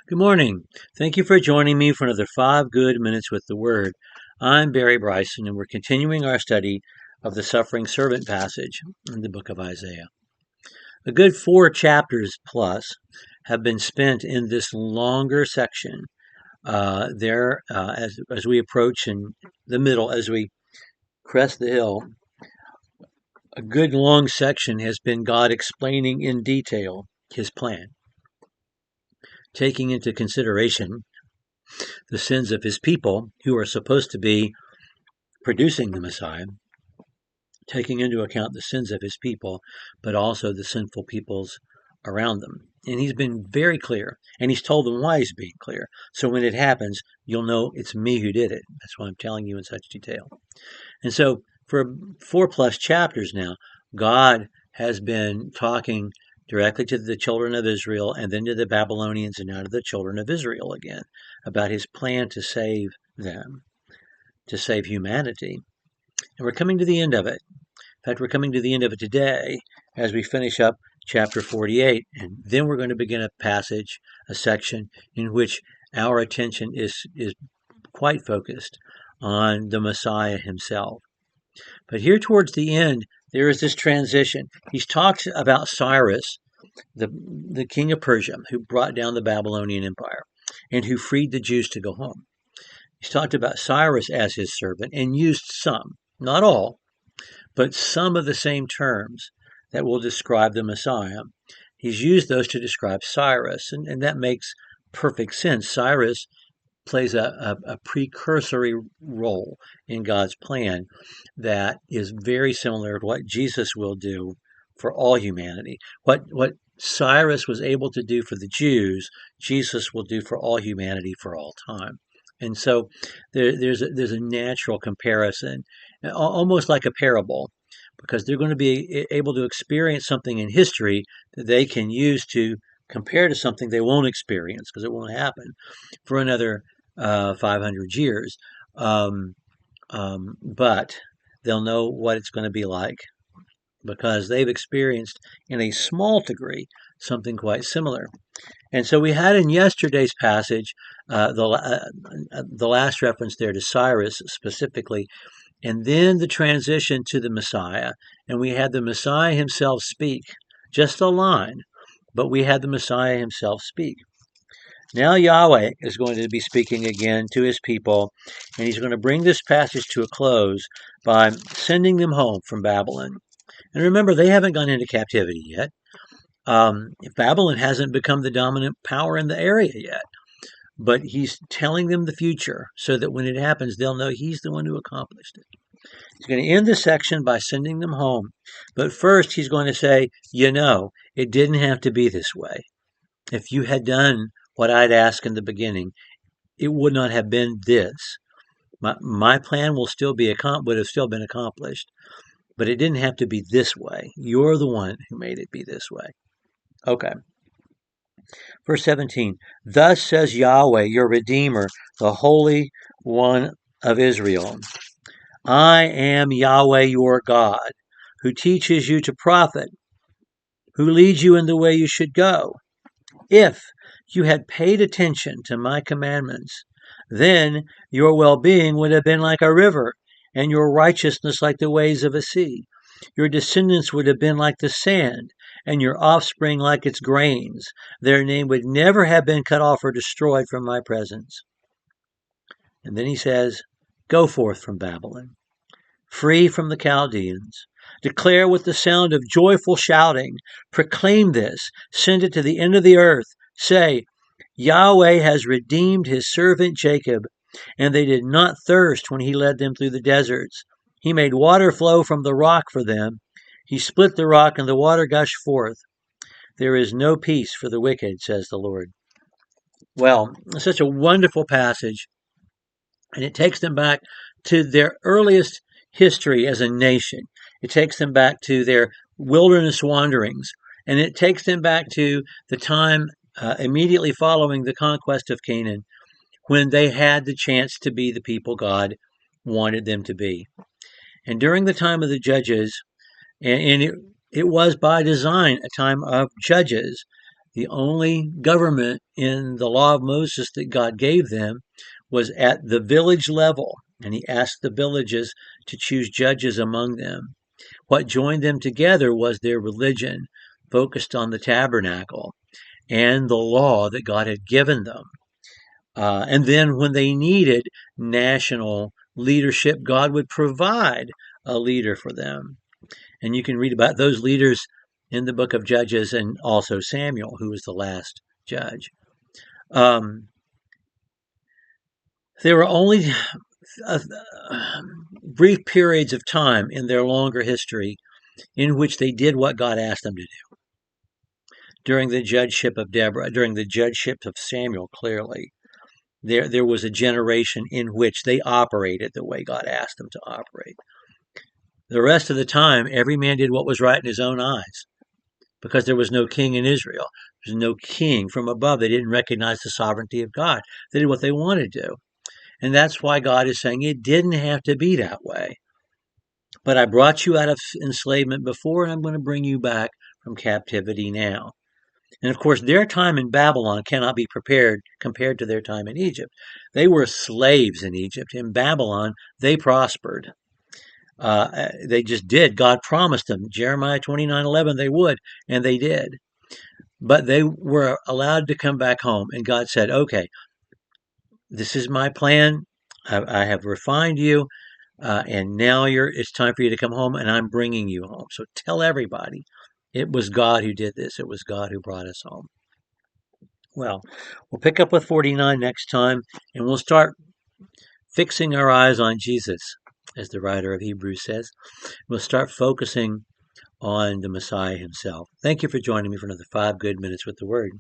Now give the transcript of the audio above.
Good morning. Thank you for joining me for another 5 good minutes with the Word. I'm Barry Bryson, and we're continuing our study of the suffering servant passage in the book of Isaiah. A good 4 chapters plus have been spent in this longer section. As we approach in the middle, as we crest the hill, a good long section has been God explaining in detail His plan, taking into consideration the sins of His people who are supposed to be producing the Messiah, taking into account the sins of his people, but also the sinful peoples around them. And he's been very clear, and he's told them why he's being clear. So when it happens, you'll know it's me who did it. That's why I'm telling you in such detail. And so for 4 plus chapters now, God has been talking directly to the children of Israel and then to the Babylonians and now to the children of Israel again about his plan to save them, to save humanity. And we're coming to the end of it. In fact, we're coming to the end of it today as we finish up chapter 48. And then we're going to begin a section in which our attention is quite focused on the Messiah himself. But here towards the end, there is this transition. He talks about Cyrus, the king of Persia, who brought down the Babylonian Empire and who freed the Jews to go home. He's talked about Cyrus as his servant and used some, not all, but some of the same terms that will describe the Messiah. He's used those to describe Cyrus, and that makes perfect sense. Cyrus plays a precursory role in God's plan that is very similar to what Jesus will do for all humanity. What Cyrus was able to do for the Jews, Jesus will do for all humanity for all time. And so there's a natural comparison, almost like a parable, because they're going to be able to experience something in history that they can use to compare to something they won't experience because it won't happen for another 500 years. But they'll know what it's going to be like because they've experienced in a small degree something quite similar. And so we had in yesterday's passage the last reference there to Cyrus specifically, and then the transition to the Messiah. And we had the Messiah himself speak, just a line, but we had the Messiah himself speak. Now Yahweh is going to be speaking again to his people, and he's going to bring this passage to a close by sending them home from Babylon. And remember, they haven't gone into captivity yet. Babylon hasn't become the dominant power in the area yet, but he's telling them the future so that when it happens, they'll know he's the one who accomplished it. He's going to end the section by sending them home. But first, he's going to say, it didn't have to be this way. If you had done what I'd asked in the beginning, it would not have been this. My plan would have still been accomplished, but it didn't have to be this way. You're the one who made it be this way. Okay. Verse 17, thus says Yahweh, your Redeemer, the Holy One of Israel. I am Yahweh your God, who teaches you to profit, who leads you in the way you should go. If you had paid attention to my commandments, then your well-being would have been like a river, and your righteousness like the waves of a sea. Your descendants would have been like the sand, and your offspring like its grains. Their name would never have been cut off or destroyed from my presence. And then he says, go forth from Babylon, free from the Chaldeans. Declare with the sound of joyful shouting. Proclaim this. Send it to the end of the earth. Say, Yahweh has redeemed his servant Jacob, and they did not thirst when he led them through the deserts. He made water flow from the rock for them. He split the rock, and the water gushed forth. There is no peace for the wicked, says the Lord. Well, it's such a wonderful passage, and it takes them back to their earliest history as a nation. It takes them back to their wilderness wanderings, and it takes them back to the time immediately following the conquest of Canaan, when they had the chance to be the people God wanted them to be. And during the time of the judges, and it was by design a time of judges, The only government in the law of Moses that God gave them was at the village level, and he asked the villages to choose judges among them. What joined them together was their religion, focused on the tabernacle and the law that God had given them. And then when they needed national leadership, God would provide a leader for them. And you can read about those leaders in the book of Judges and also Samuel, who was the last judge. There were only brief periods of time in their longer history in which they did what God asked them to do. During the judgeship of Deborah, during the judgeship of Samuel, clearly, there was a generation in which they operated the way God asked them to operate. The rest of the time, every man did what was right in his own eyes because there was no king in Israel. There was no king from above. They didn't recognize the sovereignty of God. They did what they wanted to do. And that's why God is saying it didn't have to be that way. But I brought you out of enslavement before, and I'm going to bring you back from captivity now. And of course, their time in Babylon cannot be compared to their time in Egypt. They were slaves in Egypt. In Babylon, they prospered. They just did. God promised them. Jeremiah 29:11, they would, and they did. But they were allowed to come back home, and God said, okay, this is my plan. I have refined you, and now it's time for you to come home, and I'm bringing you home. So tell everybody, it was God who did this. It was God who brought us home. Well, we'll pick up with 49 next time, and we'll start fixing our eyes on Jesus, as the writer of Hebrews says. We'll start focusing on the Messiah himself. Thank you for joining me for another 5 good minutes with the Word.